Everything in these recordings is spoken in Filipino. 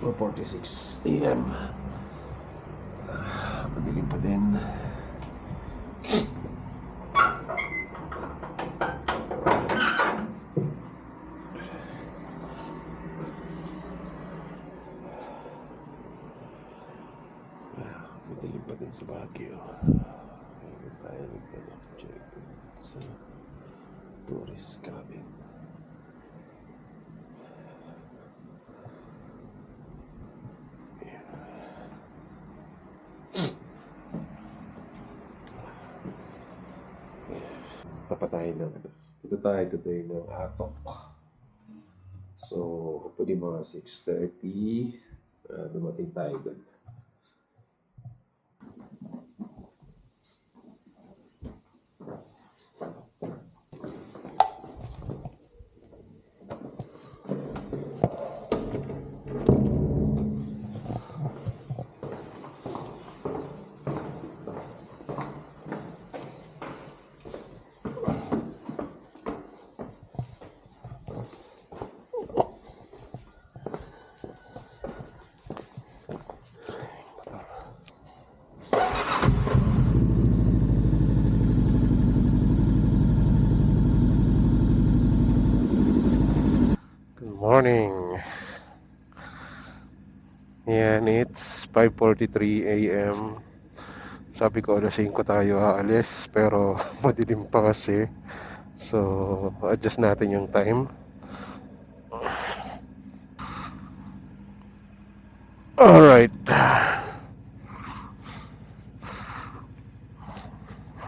2:46 AM. Madilim pa din. Madilim pa din sa Baguio. Ngayon tayo nagpa-check sa tourist cabin. Papatay na. Ito tayo today ng Atok. So, hopefully mga 6:30 dumating tayo doon. Morning. Yan, it's 5:43 AM. Sabi ko alas 5 tayo aalis, pero madilim pa kasi. So, adjust natin yung time. Alright.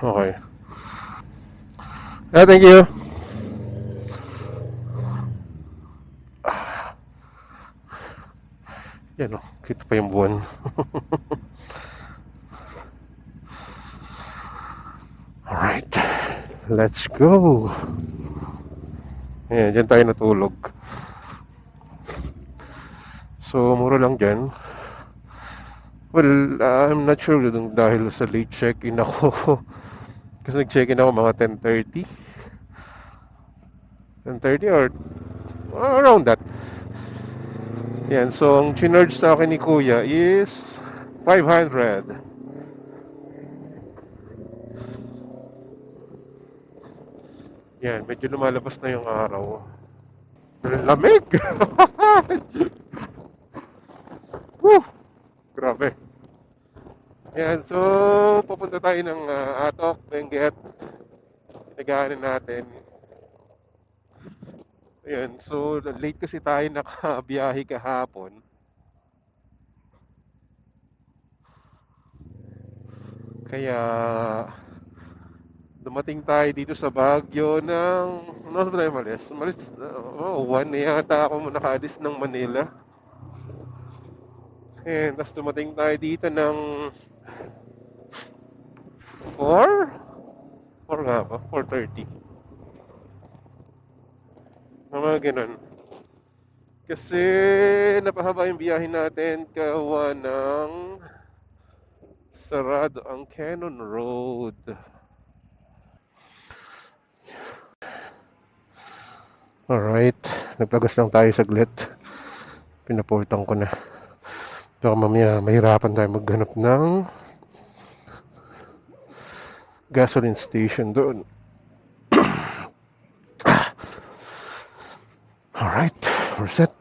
Okay. Thank you. Yan o, kita pa yung buwan. Alright, let's go. Ayan, dyan tayo natulog. So, mura lang dyan. Well, I'm not sure dahil sa late check-in ako. Kasi nag-check-in ako mga 10:30. 10:30 or around that. Yan, so ang chinarge sa akin ni Kuya is 500. Yan, medyo lumalabas na yung araw. Lamig! Woo! Grabe. Yan, so pupunta tayo ng Atok, Benguet. Pinagaanan natin. Ayan, so late kasi tayo nakabiyahe kahapon. Kaya dumating tayo dito sa Baguio ng ano ba tayo malis? Malis, 1 na yata ako nakaalis ng Manila. And tapos dumating tayo dito ng 4? 4 nga ba? 4:30. Mga ganun. Kasi napahaba yung biyahe natin kawa ng sarado ang Cannon Road. Alright, nagpagas lang tayo saglit. Pinaportan ko na. Baka mamaya mahirapan tayo maghanap ng gasoline station doon. Alright, we're set.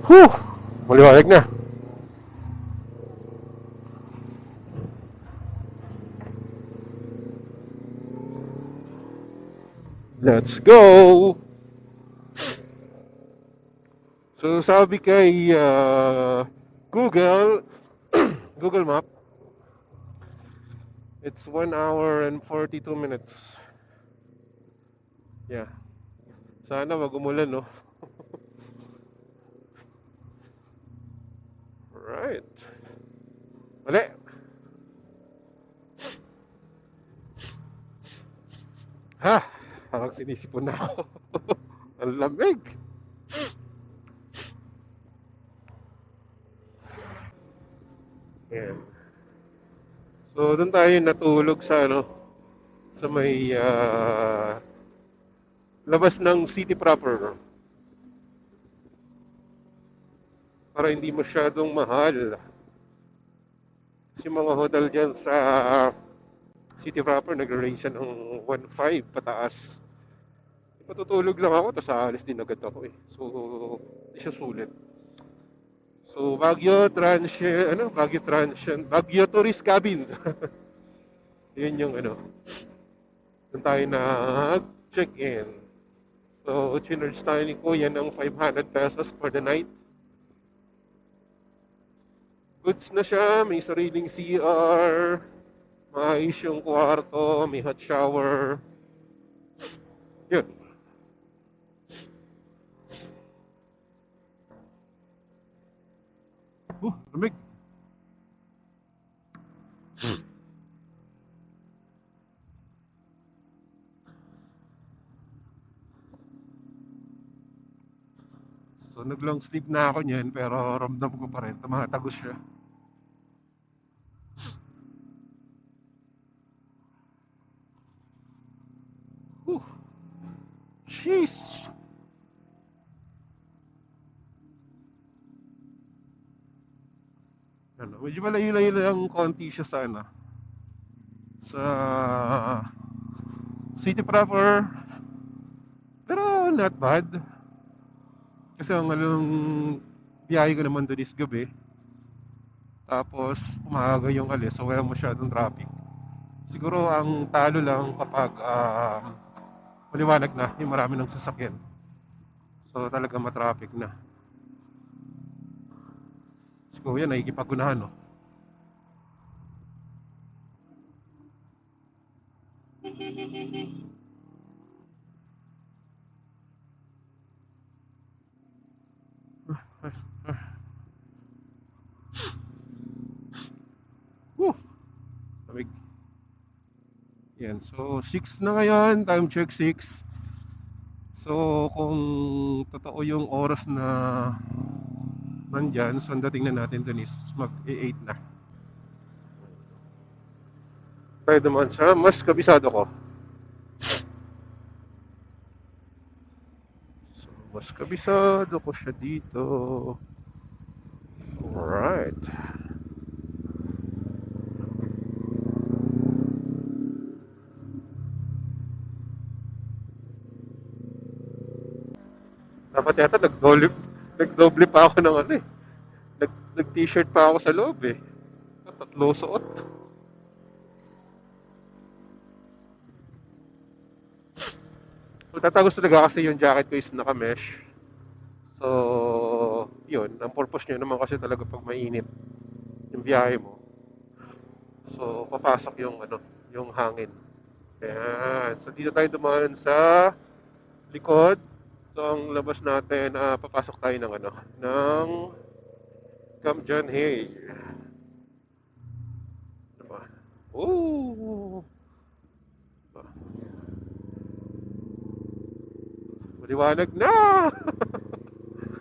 Whew! Maliwanag na. Let's go! So sabi kay Google Google Map, it's 1 hour and 42 minutes. Yeah. Sana wag umulan, no? Right. Mali. parang sinisipon na ako. Ang lamig. Yan. So, doon tayo natulog sa ano, sa may labas ng city proper para hindi masyadong mahal. Kasi mga hotel dyan sa city proper nag-range siya ng 1.5 pataas. Matutulog lang ako, tapos aalis din agad ako eh. So, hindi siya sulit. So, Baguio Transient, ano, Baguio Transient, Baguio Tourist Cabin. Yun yung ano, doon tayo nag-check-in. So, chinurge tayo ni Kuya ng 500 pesos for the night. Goods na siya, may sariling CR, maayos yung kwarto, may hot shower. Yun. Lamig. So, nag-long sleep na ako niyan, pero ramdam ko pa rin, tumatagos siya. Whew. Sheesh! Ano, medyo malayo-layo lang konti siya sa ano, sa city proper, pero not bad. Kasi ang anong biyahe ko naman doon is gabi, tapos umaga yung alis, so wala masyadong traffic. Siguro ang talo lang kapag maliwanag na, yung marami ng sasakyan. So talaga matraffic na. Siguro yan, nakikipagunahan, no? Whew, lamig. Yan, so 6 na ngayon, time check 6. So kung totoo yung oras na nandyan, so ang dating na natin dun is mag-8 na. Tayo naman sa mas kabisado ko. So, mas kabisado ko siya dito. Alright. Dapat yata nagdoble pa ako ng ano eh. Nag-t-shirt pa ako sa loob eh. Tatlo suot. So, tatagos talaga kasi yung jacket ko is naka-mesh. So, yun. Ang purpose nyo naman kasi talaga pag mainit yung biyahe mo. So, papasok yung ano, yung hangin. Ayan. So, dito tayo dumaan sa likod. So, ang labas natin, papasok tayo ng ano, ng Kamjanhay. Diba? Ooh! Maliwanag na!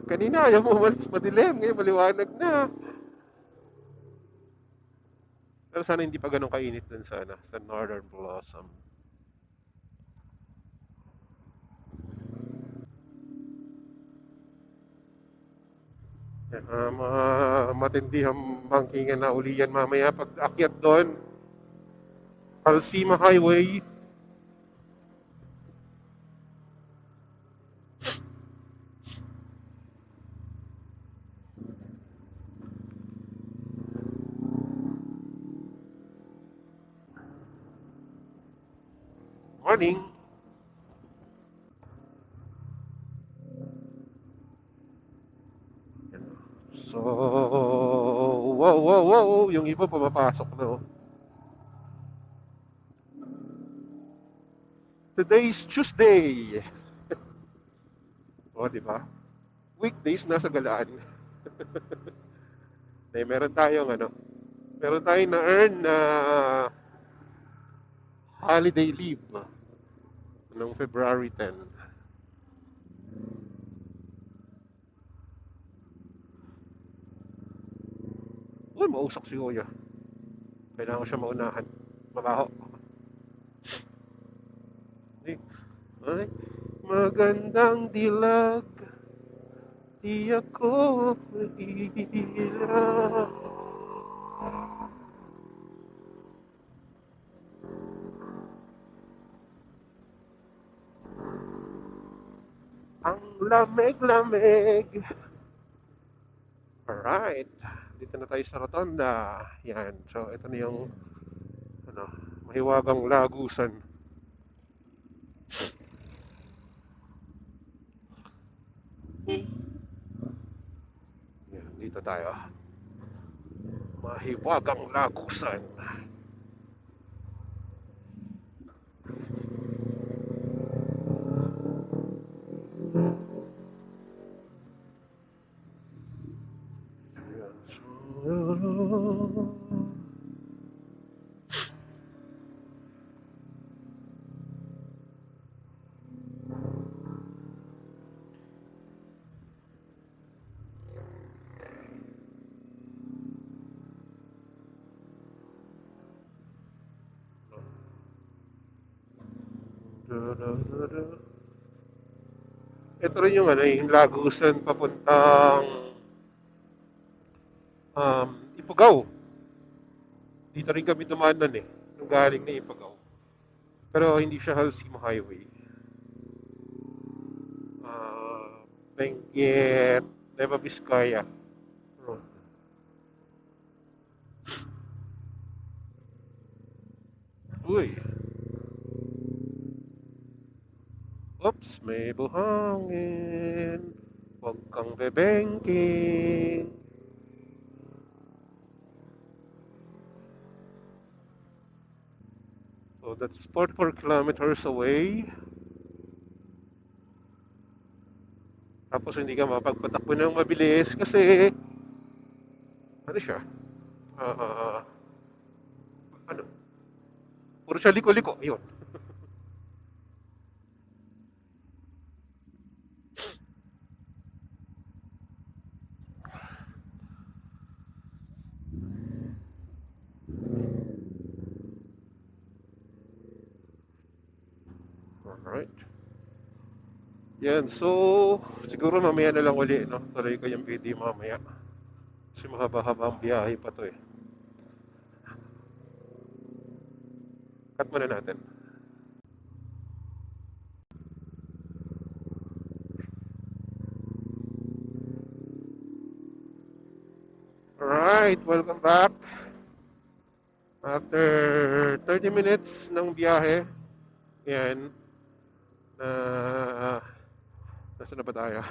Kanina, ayaw mo umalis madilim. Ngayon, maliwanag na. Pero sana hindi pa ganun kainit dun sa, ano, sa Northern Blossom. Yan, mga matindihang bangkingan na uli yan mamaya pag akyat doon. Alcima Highway. Morning. So, wow, wow, wow. Yung iba pumapasok na. Oh. Today is Tuesday. O, di ba? Weekdays nasa galaan. Meron tayong ano, meron tayong na-earn na holiday leave. noong February 10. Uy, mausok si Kuya. Kailangan ko siya maunahan. Mabaho. Ay, magandang dilag, di ako mahirap. Ang lamig-lamig. Alright, dito na tayo sa Rotonda. Yan, so ito na yung ano, mahiwagang lagusan. Yan, dito tayo. Mahiwagang lagusan. Yan, so... Ito rin yung ano, yung lagusan papuntang Ifugao. Dito rin kami dumaan nun eh, nung galing na Ifugao. Pero hindi siya Halsimo Highway. Ah, Benguet, Nueva Vizcaya. Oh. Uy, oops, may buhangin. Huwag kang bebengking. So that's 44 kilometers away. Tapos hindi ka mapagpatakbo ng mabilis kasi ano siya? Ah, ano? Puro siya liko-liko. Yun. Alright. Yan, so siguro mamaya na lang uli, no? Tuloy ko yung video mamaya. Kasi mahaba-haba ang biyahe pa to eh. Cut muna natin. Alright, welcome back. After 30 minutes ng biyahe, yan, na nasa na ba tayo?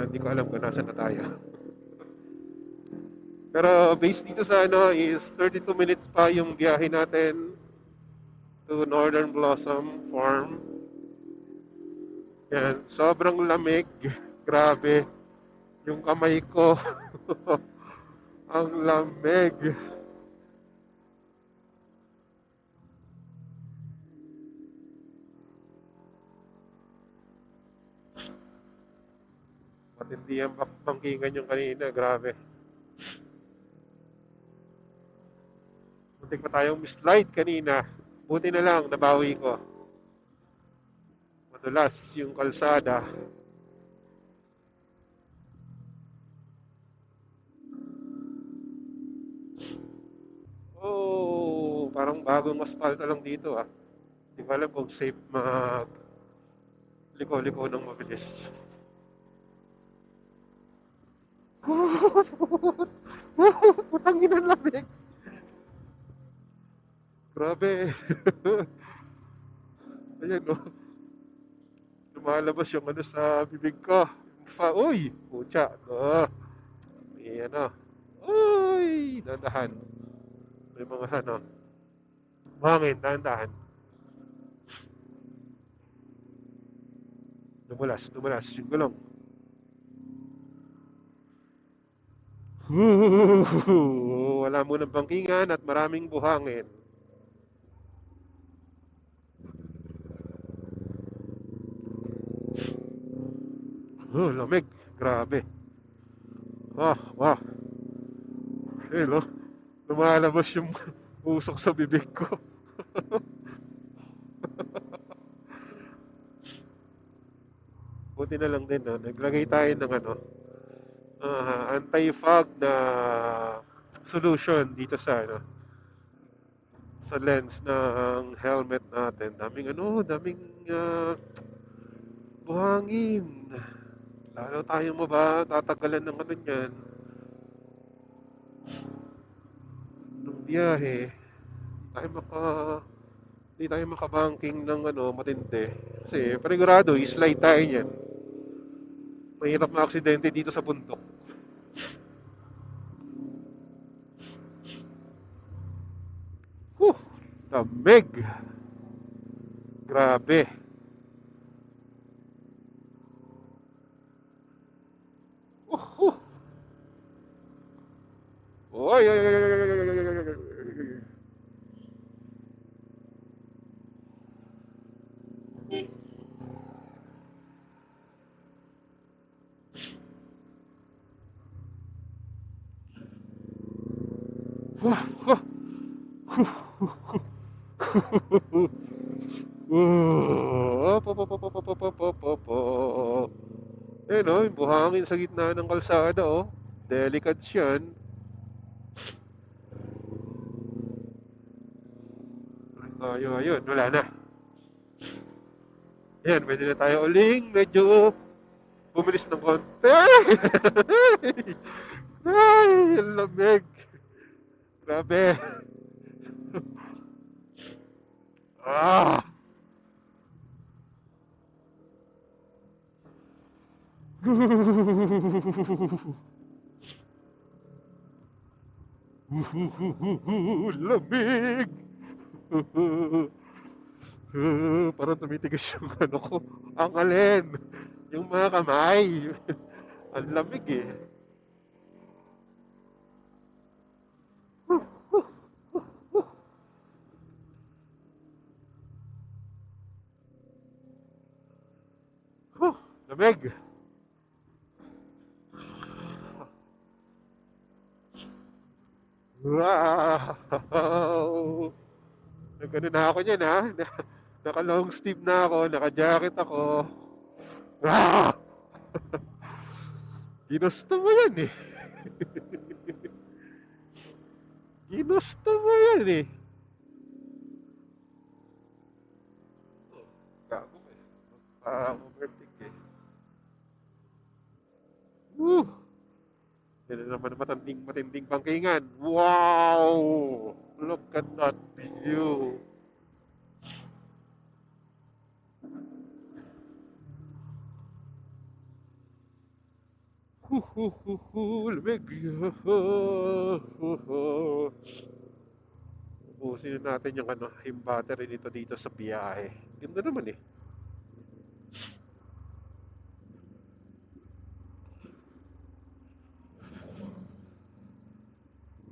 Hindi ko alam kung nasa na tayo. Pero based dito sa ano is 32 minutes pa yung biyahe natin to Northern Blossom Farm. Yan, sobrang lamig. Grabe. Yung kamay ko. Ang lamig. Matindi ang bangkingan yung kanina. Grabe. Muntik pa tayong mislide kanina. Buti na lang, nabawi ko. Madulas yung kalsada. Oh, parang bagong asfalto lang dito ah. Hindi ko alam kung safe mag liko-liko ng mabilis. Putang ina lamig. Grabe. Ayan oh. Lumalabas yung ano sa bibig ko. Uy, pucha. Oh, may ano. Uy, dandahan. May mga ano. Buhangin, dahan-dahan. Dumulas yung gulong. Wala munang bangkingan at maraming buhangin. Oh, lamig. Grabe. Ah, wah. Eh, no? Lumalabas yung usok sa bibig ko. Buti na lang din, no? Naglagay tayo ng ano, anti-fog na solution dito sa ano, sa lens ng helmet natin. Daming ano, daming buhangin. Lalo tayo tatagalan ng ano niyan, ng biyahe. Tayo maka Hindi tayo makabanking ng ano matindi. Kasi panigurado, i-slide tayo niyan. Mahirap na aksidente dito sa bundok. Whew, lamig. Grabe. Uh, uh. Oy, oy, oy, oy, oy, oy, oy, oy, oy, oy. Wah, wah. Op, op, op, op, op, op, op, op, op, op. Eh no, yung buhangin sa gitna ng kalsada, oh. Delicate yan. Tayo, ayun, wala na. Ayan, pwede na tayo uling. Medyo bumilis ng konti. Ay, ang lamig. Grabe. Ah! Lamig! Parang tumitigas yung ano ko. Ang alin. Yung mga kamay. Ang lamig eh. Lamig. Wow! Nagano na ako niyan ha. Naka long sleeve na ako, naka jacket ako. Ah! Ginusto mo yan eh. Ginusto mo yan eh. Gago eh. Overtake eh. Woo! Yan na naman matinding bangkingan. Wow! Look at that view. Lamig. Ubusin natin yung ano, yung battery dito sa biyahe. Ganda naman eh.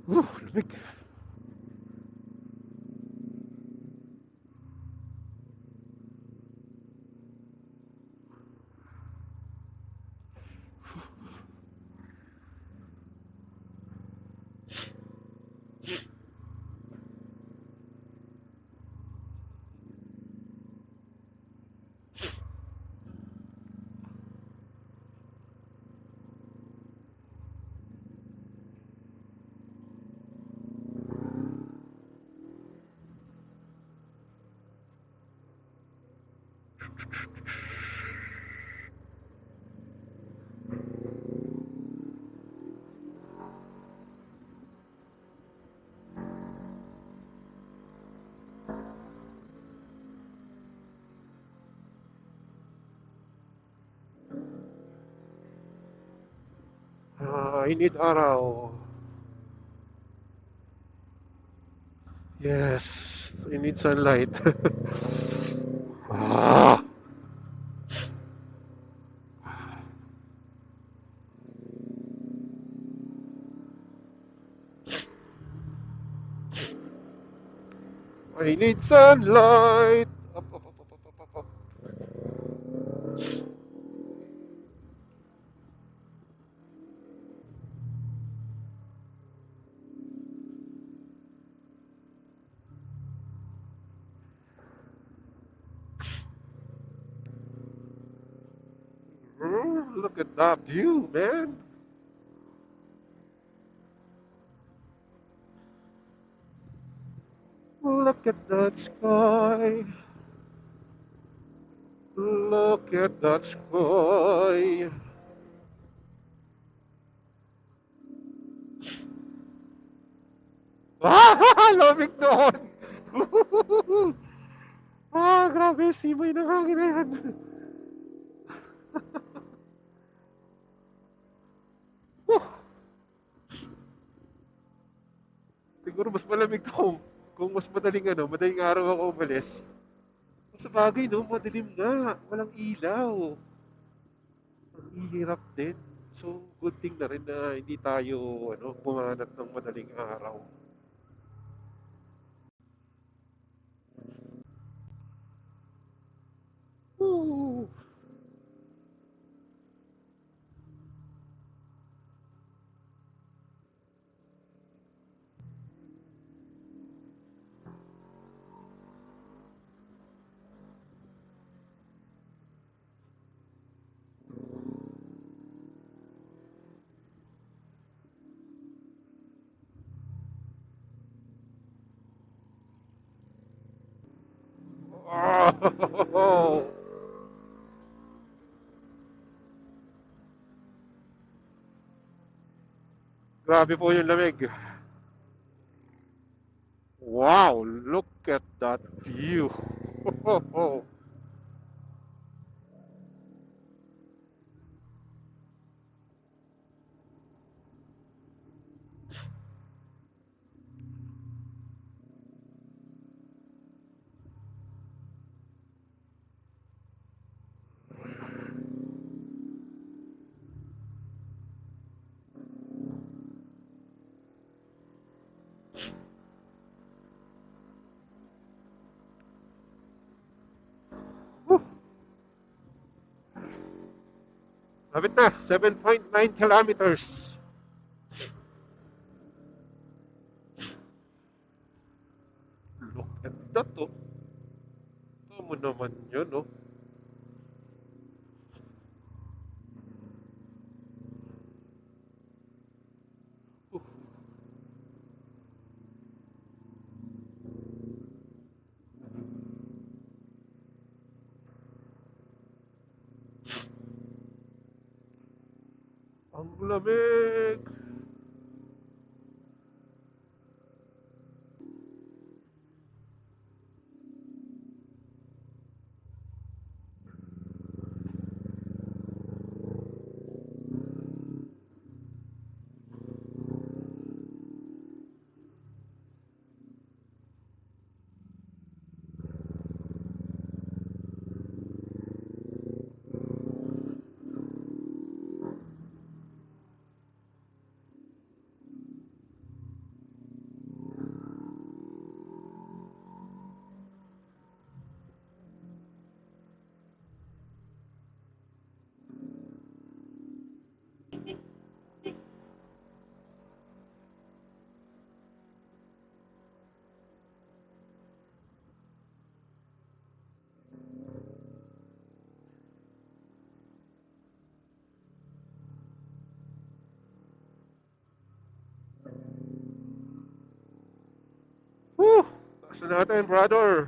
Lamig. I need araw. Yes, I need sunlight. ah! I need sunlight. Up, up, up, up, up, up, up. Look at that view, man. Look at that sky. Look at that sky. Ah, lamig doon. Grabe, simoy ng hangin na yan. Siguro mas malamig to kung mas madaling araw ako umalis. Sa bagay, no, madilim nga. Walang ilaw. Ang hirap din. So, good thing na rin na hindi tayo pumanat ng madaling araw. Woo! Oh! Grabe po yung lamig. Wow, look at that view. Lapit na, 7.9 kilometers. Look at that, oh. Tama naman yun, oh. Ang lamig. Woo! Taas na natin, brother.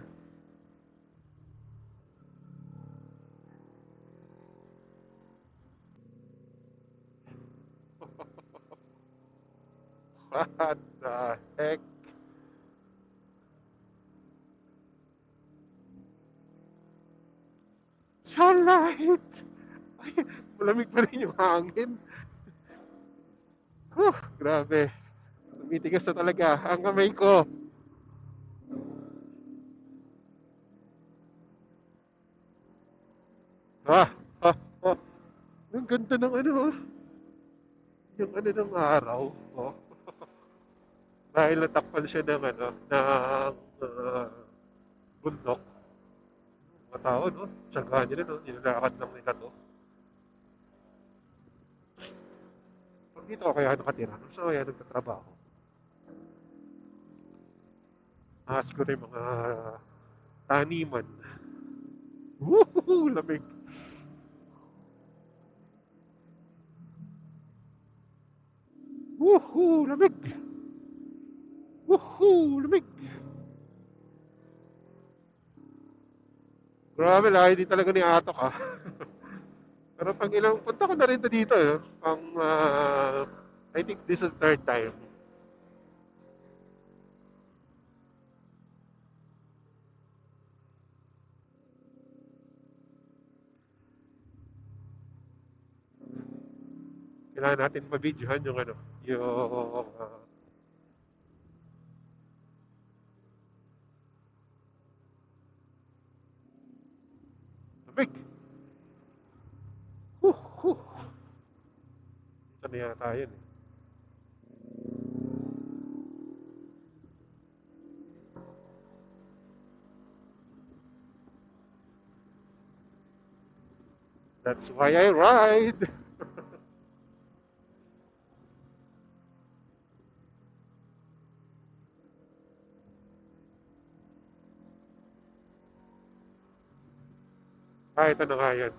What the heck? Sunlight! Ay, malamig pa rin yung hangin. Grabe. Tumitigas na talaga ang kamay ko. Ah, ah, ah. Ang ganda ng yung ng araw. Oh. Dahil natakpan siya ng ng bundok. Mga tao, no? Tsagahan nila, no? Nilalakad lang nila to. Pag dito ako kaya nakatira, no? So, kaya nagtatrabaho. Siguro yung mga taniman. Woohoo! Lamig. Woohoo! Lamig! Woohoo! Lamig! Grabe, layo din talaga ni Atok ah. Pero pag ilang, punta ko na rin dito eh. I think this is the third time. Kailangan natin ma-videohan yung ano, yung lamig. Huh, huh. Ito na yata yun eh. That's why I ride. Ito na nga yan.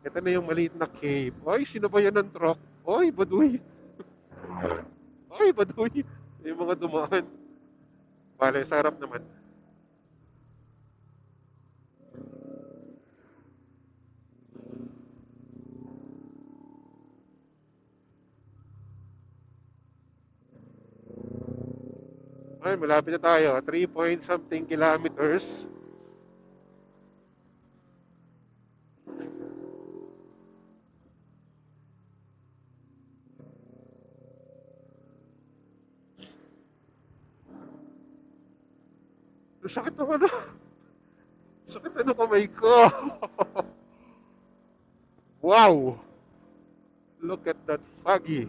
Ito na yung maliit na cave. Oy, sino ba yan ng truck? Oy, baduy. Oy, baduy. Yung mga dumaan. Bale, sarap naman. Ay, malapit na tayo. 3 point something kilometers. Sakit ng ano? Sakit ano kamay ko. Wow! Look at that foggy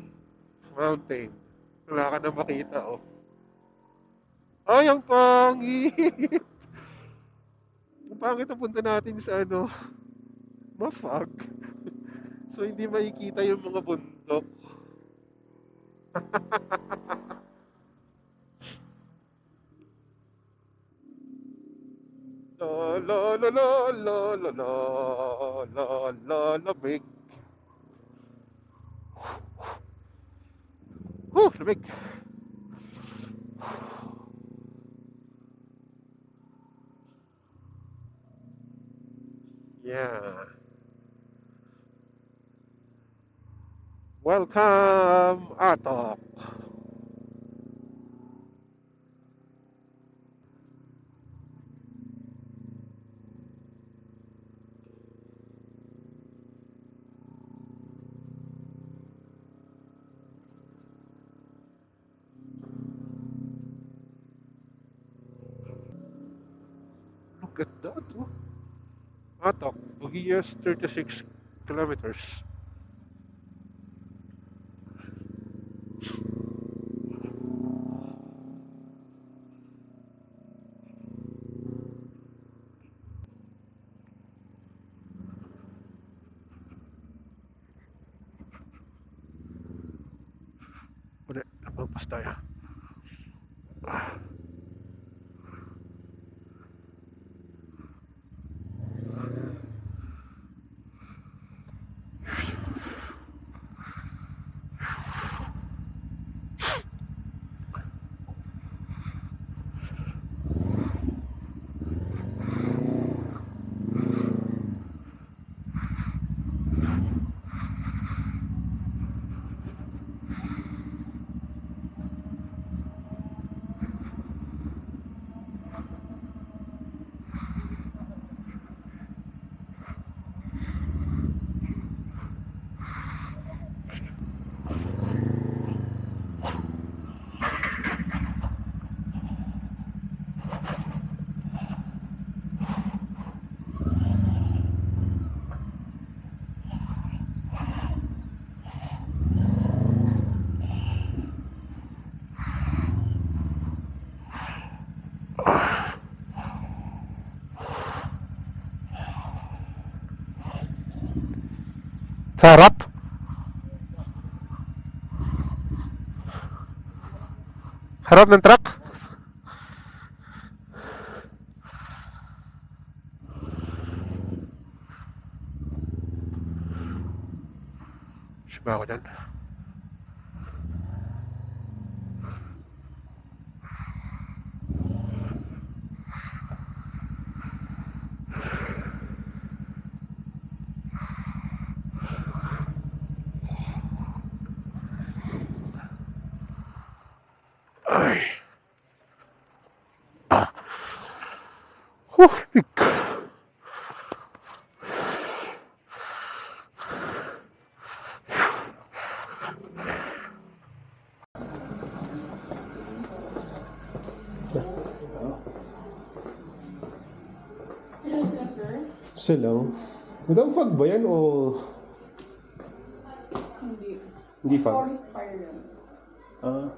mountain. Wala ka na makita, oh. Ay, ang pangit! Ang pangit na punta natin sa ano, ma-fog. So, hindi makikita yung mga bundok. La la la la la la la la la lamig. Lamig. Yeah. Welcome, Atok. Look at that, oh. Atok, Bugias, 36 kilometers. Wala, napagpas tayo. Sarap. Harap ng truck. Siba ako dyan. Ay. Huh, lig. Sila. Madam fog ba yan o Hindi. hindi fog? Forest fire yun. Ah.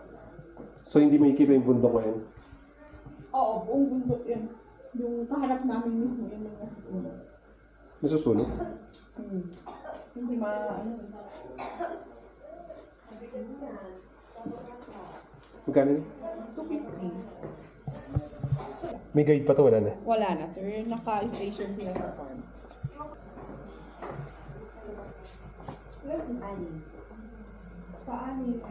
So hindi makikita yung bundok ko yan? Oo, buong bundok yun. Yung kaharap namin mismo yun yung nasusunod. Nasusunog? Hindi ano. Magkano yun? 250. May guide pa to, wala na. Wala na sir, naka-station sila sa farm. Saan yun?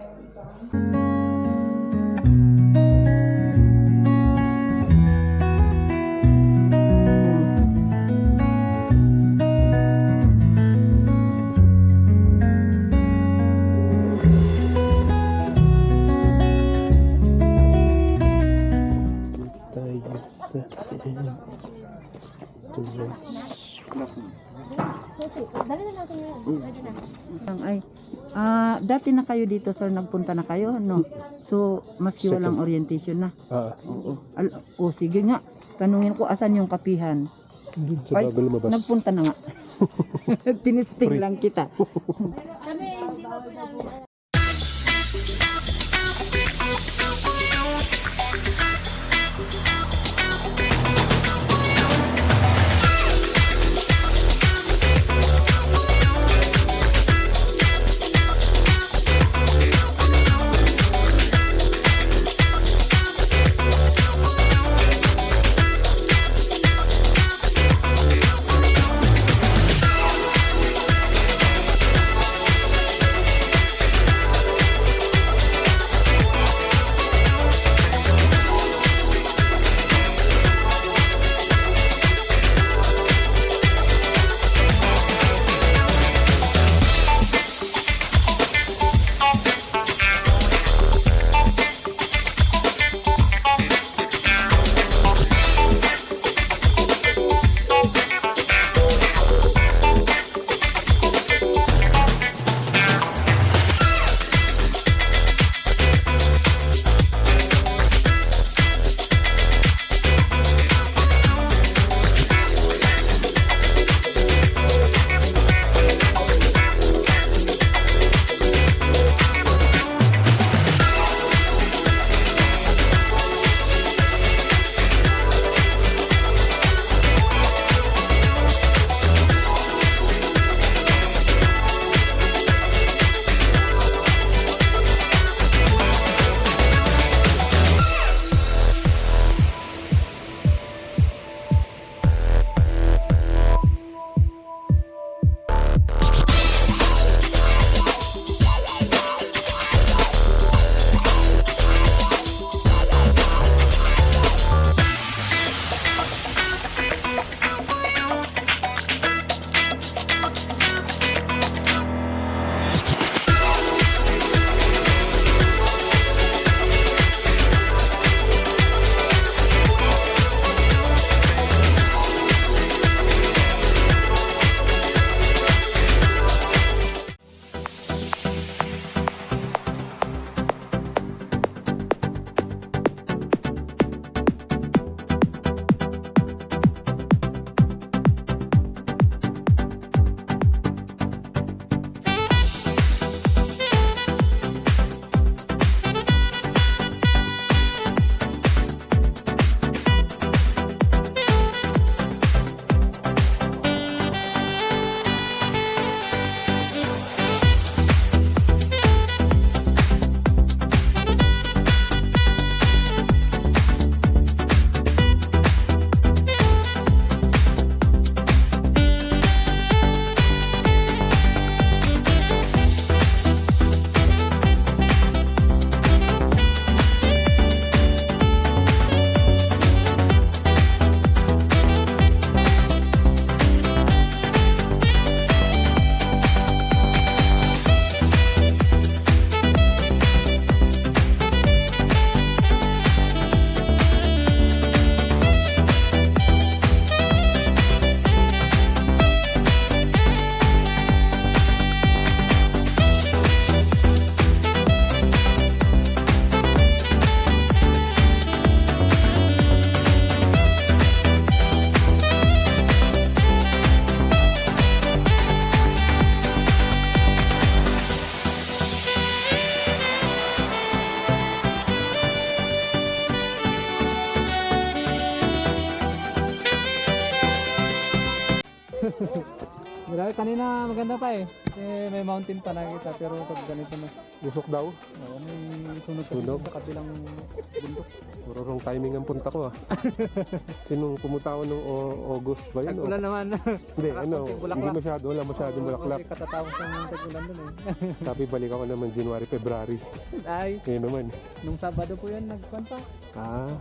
Tayo sa Dali na natin yan. Pwede na. Ay, dati na kayo dito sir, nagpunta na kayo, no? So, maski walang orientation na. Oo. Sige nga. Tanungin ko asan yung kapihan. Doon sa bago lumabas. Nagpunta na nga. Tinisting lang kita. Kami, hindi pa po namin Grabe, kanina maganda pa eh. May mountain pa nakikita pero pag ganito na. Busok daw. Oo, may sunog Sunog? sa kabilang bundok. Puro wrong timing ang punta ko ah. Sinong pumunta ako nung August ba yun? Tag-ulan naman. Hindi, ano, konting bulaklak. hindi masyado, wala masyadong bulaklak. Kasi katatapos ng tag-ulan dun eh. Sabi balik ako naman January, February. Ay, Ngayon naman. nung Sabado po yun nagkwanta. Ah,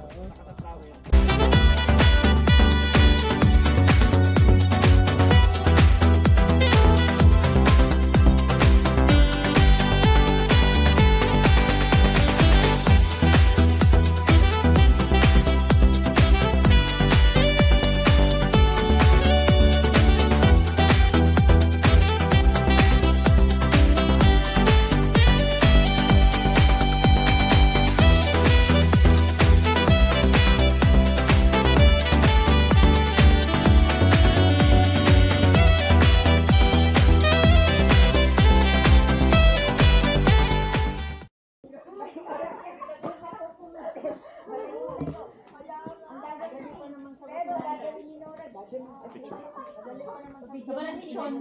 Kabalang mission.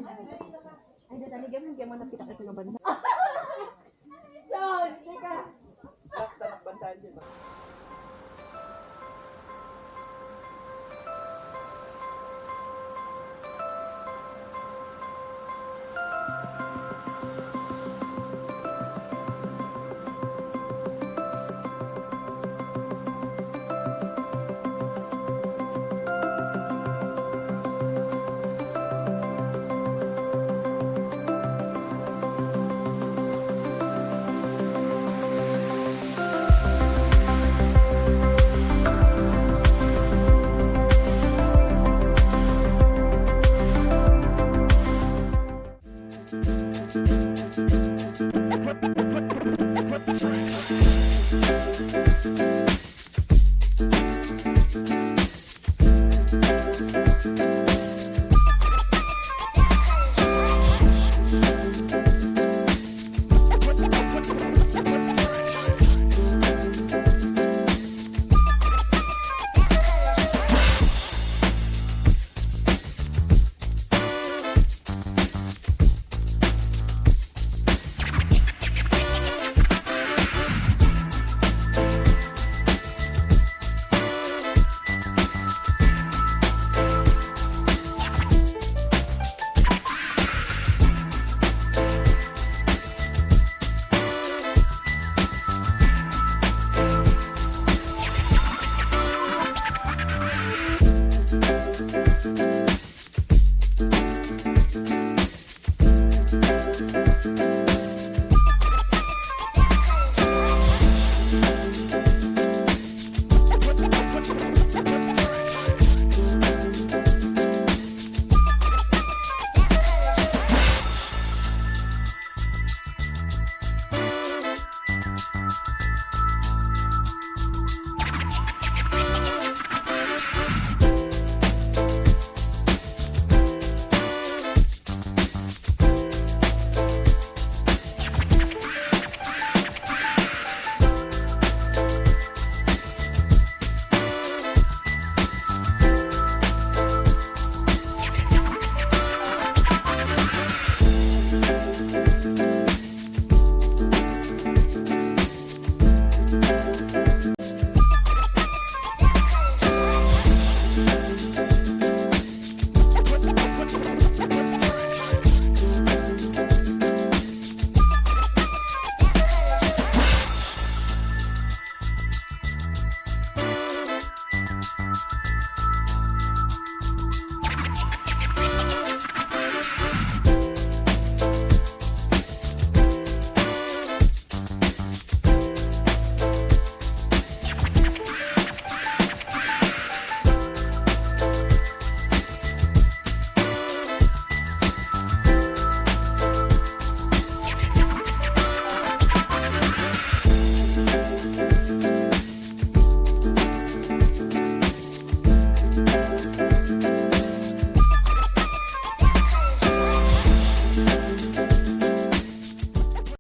Ay, datali gamit kaya mo nakita ka ng banda. John, teka. What?